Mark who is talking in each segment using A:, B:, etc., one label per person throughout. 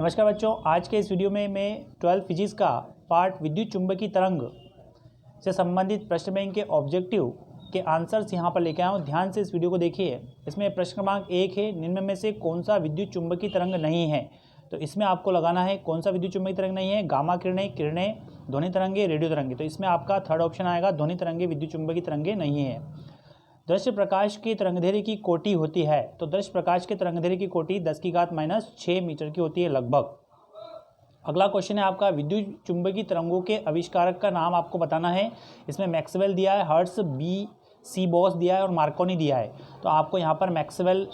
A: नमस्कार बच्चों, आज के इस वीडियो में मैं 12 फिजिक्स का पार्ट विद्युत चुंबकीय तरंग से संबंधित प्रश्न बैंक के ऑब्जेक्टिव के आंसर्स यहाँ पर लेके आया हूँ। ध्यान से इस वीडियो को देखिए। इसमें प्रश्न क्रमांक 1 है, निम्न में से कौन सा विद्युत चुंबकीय तरंग नहीं है। तो इसमें आपको लगाना है कौन सा विद्युत चुंबकीय तरंग नहीं है। गामा किरणें, ध्वनि तरंगे, रेडियो तरंगे। तो इसमें आपका थर्ड ऑप्शन आएगा, ध्वनि तरंगे विद्युत चुंबकीय तरंगे नहीं है। दृश्य प्रकाश की तरंगदैर्घ्य की कोटि होती है। तो दृश्य प्रकाश की तरंगदैर्घ्य की कोटि 10⁻⁻6 मीटर की होती है लगभग। अगला क्वेश्चन है आपका, विद्युत चुंबकीय तरंगों के आविष्कारक का नाम आपको बताना है। इसमें मैक्सवेल दिया है, हर्ट्ज, सी बॉस दिया है और मार्कोनी दिया है। तो आपको यहाँ पर मैक्सवेल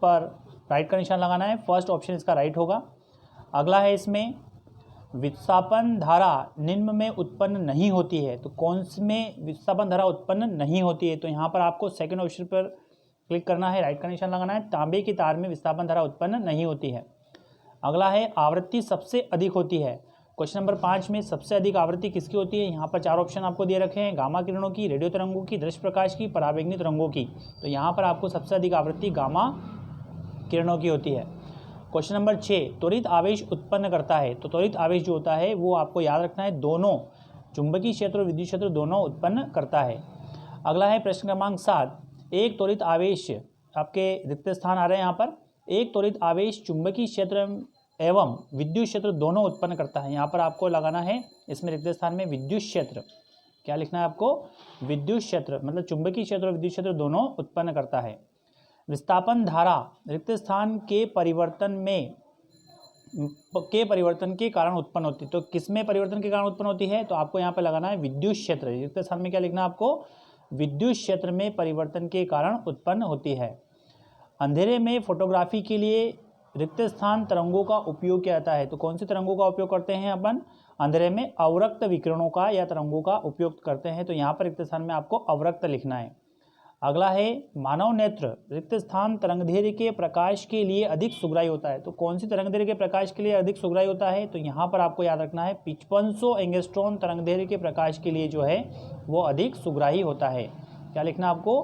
A: पर राइट का निशान लगाना है। फर्स्ट ऑप्शन इसका राइट होगा। अगला है इसमें, विस्थापन धारा निम्न में उत्पन्न नहीं होती है। तो कौन में विस्थापन धारा उत्पन्न नहीं होती है। तो यहाँ पर आपको सेकंड ऑप्शन पर क्लिक करना है, राइट का निशान लगाना है। तांबे की तार में विस्थापन धारा उत्पन्न नहीं होती है। अगला है, आवृत्ति सबसे अधिक होती है। क्वेश्चन नंबर 5 में सबसे अधिक आवृत्ति किसकी होती है। यहाँ पर 4 ऑप्शन आपको दिए रखे हैं, गामा किरणों की, रेडियो तरंगों की, दृश्य प्रकाश की, पराबैंगनी तरंगों की। तो यहाँ पर आपको सबसे अधिक आवृत्ति गामा किरणों की होती है। क्वेश्चन नंबर 6, त्वरित आवेश उत्पन्न करता है। तो त्वरित आवेश जो होता है वो आपको याद रखना है, दोनों चुंबकीय क्षेत्र और विद्युत क्षेत्र दोनों उत्पन्न करता है। अगला है प्रश्न क्रमांक 7, एक त्वरित आवेश, आपके रिक्त स्थान आ रहे हैं यहाँ पर, एक त्वरित आवेश चुंबकीय क्षेत्र एवं विद्युत क्षेत्र दोनों उत्पन्न करता है। यहाँ पर आपको लगाना है इसमें रिक्त स्थान में विद्युत क्षेत्र। क्या लिखना है आपको, विद्युत क्षेत्र, मतलब चुंबकीय क्षेत्र और विद्युत क्षेत्र दोनों उत्पन्न करता है। विस्थापन धारा रिक्त स्थान के परिवर्तन के कारण उत्पन्न होती है। तो किसमें परिवर्तन के कारण उत्पन्न होती है। तो आपको यहाँ पे लगाना है विद्युत क्षेत्र। रिक्त स्थान में क्या लिखना है आपको, विद्युत क्षेत्र में परिवर्तन के कारण उत्पन्न होती है। अंधेरे में फोटोग्राफी के लिए रिक्त स्थान तरंगों का उपयोग किया जाता है। तो कौन सी तरंगों का उपयोग करते हैं अपन, अंधेरे में अवरक्त विकिरणों का या तरंगों का उपयोग करते हैं। तो यहाँ पर रिक्त स्थान में आपको अवरक्त लिखना है। अगला है, मानव नेत्र रिक्त स्थान तरंगदैर्घ्य के प्रकाश के लिए अधिक सुग्राही होता है। तो कौन सी तरंगदैर्घ्य के प्रकाश के लिए अधिक सुग्राही होता है। तो यहाँ पर आपको याद रखना है 5500 एंगस्ट्रॉन तरंगदैर्घ्य के प्रकाश के लिए जो है वो अधिक सुग्राही होता है। क्या लिखना आपको,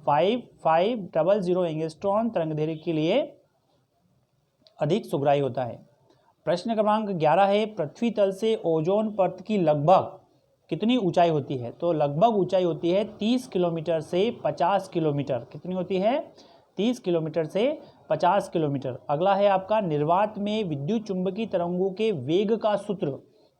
A: 5500 एंगस्ट्रॉन तरंगदैर्घ्य के लिए अधिक सुग्राही होता है। प्रश्न क्रमांक 11 है, पृथ्वी तल से ओजोन परत की लगभग कितनी ऊंचाई होती है। तो लगभग ऊंचाई होती है 30 किलोमीटर से 50 किलोमीटर। कितनी होती है, 30 किलोमीटर से 50 किलोमीटर। अगला है आपका, निर्वात में विद्युत चुंबकीय तरंगों के वेग का सूत्र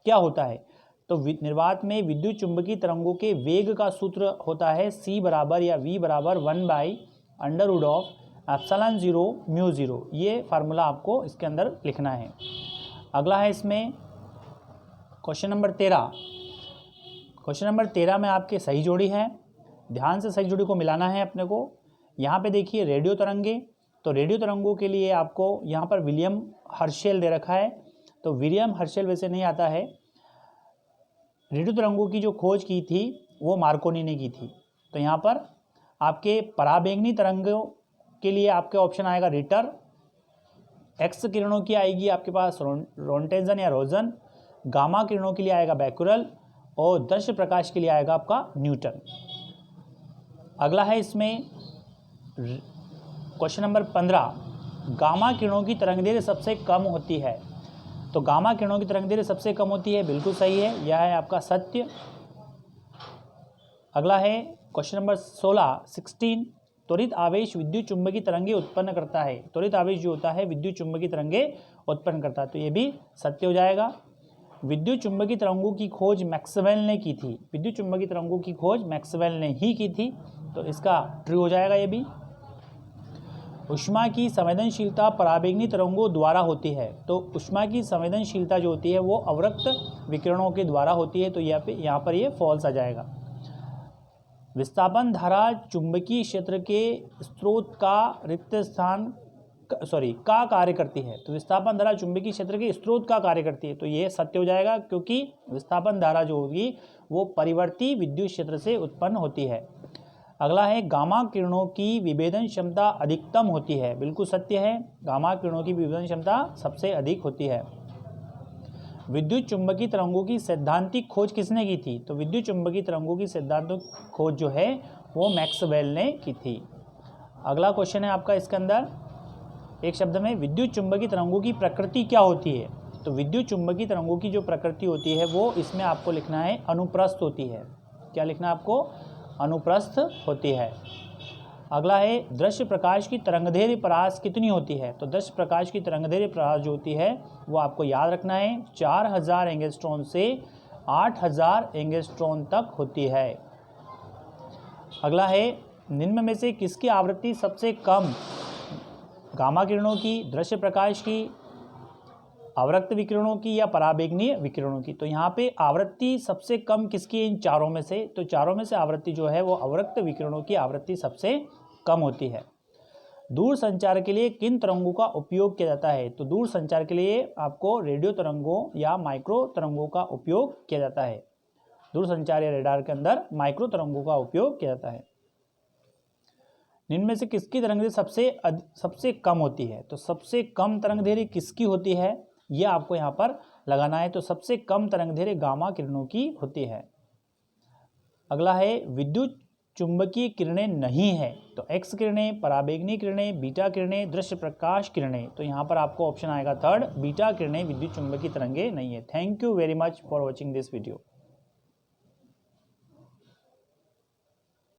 A: क्या होता है। तो निर्वात में विद्युत चुंबकीय तरंगों के वेग का सूत्र होता है C बराबर या V बराबर 1/√ε0 μ0। ये फार्मूला आपको इसके अंदर लिखना है। अगला है इसमें क्वेश्चन नंबर 13। क्वेश्चन नंबर 13 में आपके सही जोड़ी है। ध्यान से सही जोड़ी को मिलाना है अपने को। यहाँ पे देखिए रेडियो तरंगे। तो रेडियो तरंगों के लिए आपको यहाँ पर विलियम हर्शेल दे रखा है। तो विलियम हर्शेल वैसे नहीं आता है। रेडियो तरंगों की जो खोज की थी वो मार्कोनी ने की थी। तो यहाँ पर आपके पराबैंगनी तरंगों के लिए आपके ऑप्शन आएगा रिटर। एक्स किरणों की आएगी आपके पास रोंटेजन या रोजन। गामा किरणों के लिए आएगा बैकुरल और दृश्य प्रकाश के लिए आएगा आपका न्यूटन। अगला है इसमें क्वेश्चन नंबर 15, गामा किरणों की तरंगदैर्घ्य सबसे कम होती है। तो गामा किरणों की तरंगदैर्घ्य सबसे कम होती है, बिल्कुल सही है, यह है आपका सत्य। अगला है क्वेश्चन नंबर 16, त्वरित आवेश विद्युत चुंबकीय तरंगे उत्पन्न करता है। त्वरित आवेश जो होता है विद्युत चुंबकीय तरंगे उत्पन्न करता है। तो ये भी सत्य हो जाएगा। विद्युत चुंबकीय तरंगों की खोज मैक्सवेल ने की थी। विद्युत चुंबकीय तरंगों की खोज मैक्सवेल ने ही की थी। तो इसका ट्रू हो जाएगा ये भी। ऊष्मा की संवेदनशीलता पराबैंगनी तरंगों द्वारा होती है। तो ऊष्मा की संवेदनशीलता जो होती है वो अवरक्त विकिरणों के द्वारा होती है। तो यहाँ पर ये फॉल्स आ जाएगा। विस्थापन धारा चुंबकीय क्षेत्र के स्रोत का रिक्त स्थान का कार्य करती है। तो विस्थापन धारा चुंबकीय क्षेत्र के स्रोत का कार्य करती है। तो ये सत्य हो जाएगा, क्योंकि विस्थापन धारा जो होगी वो परिवर्ती विद्युत क्षेत्र से उत्पन्न होती है। अगला है, गामा किरणों की विभेदन क्षमता अधिकतम होती है। बिल्कुल सत्य है, गामा किरणों की विभेदन क्षमता सबसे अधिक होती है। विद्युत चुंबकीय तरंगों की सैद्धांतिक खोज किसने की थी। तो विद्युत चुंबकीय तरंगों की सैद्धांतिक खोज जो है वो मैक्सवेल ने की थी। अगला क्वेश्चन है आपका इसके अंदर, एक शब्द में विद्युत चुंबकीय तरंगों की प्रकृति क्या होती है। तो विद्युत चुंबकीय तरंगों की जो प्रकृति होती है वो इसमें आपको लिखना है अनुप्रस्थ होती है। क्या लिखना है आपको? अनुप्रस्थ होती है। अगला है दृश्य प्रकाश की तरंगदैर्घ्य परास कितनी होती है। तो दृश्य प्रकाश की तरंगदैर्घ्य परास जो होती है वो आपको याद रखना है 4000 एंगस्ट्रॉन से 8000 एंगस्ट्रॉन तक होती है। अगला है निम्न में से किसकी आवृत्ति सबसे कम गामा किरणों की, दृश्य प्रकाश की, अवरक्त विकिरणों की या पराबैंगनीय विकिरणों की। तो यहाँ पे आवृत्ति सबसे कम किसकी है इन चारों में से। तो चारों में से आवृत्ति जो है वो अवरक्त विकिरणों की आवृत्ति सबसे कम होती है। दूर संचार के लिए किन तरंगों का उपयोग किया जाता है। तो दूर संचार के लिए आपको रेडियो तरंगों या माइक्रो तरंगों का उपयोग किया जाता है। दूर संचार या रेडार के अंदर माइक्रो तरंगों का उपयोग किया जाता है। निम्न में से किसकी तरंगदैर्घ्य सबसे कम होती है। तो सबसे कम तरंगदैर्घ्य किसकी होती है ये आपको यहाँ पर लगाना है। तो सबसे कम तरंगदैर्घ्य गामा किरणों की होती है। अगला है विद्युत चुंबकीय किरणें नहीं है। तो एक्स किरणें, पराबैंगनी किरणें, बीटा किरणें, दृश्य प्रकाश किरणें। तो यहाँ पर आपको ऑप्शन आएगा थर्ड, बीटा किरणें विद्युत चुंबकीय तरंगे नहीं है। Thank you very much for watching this video.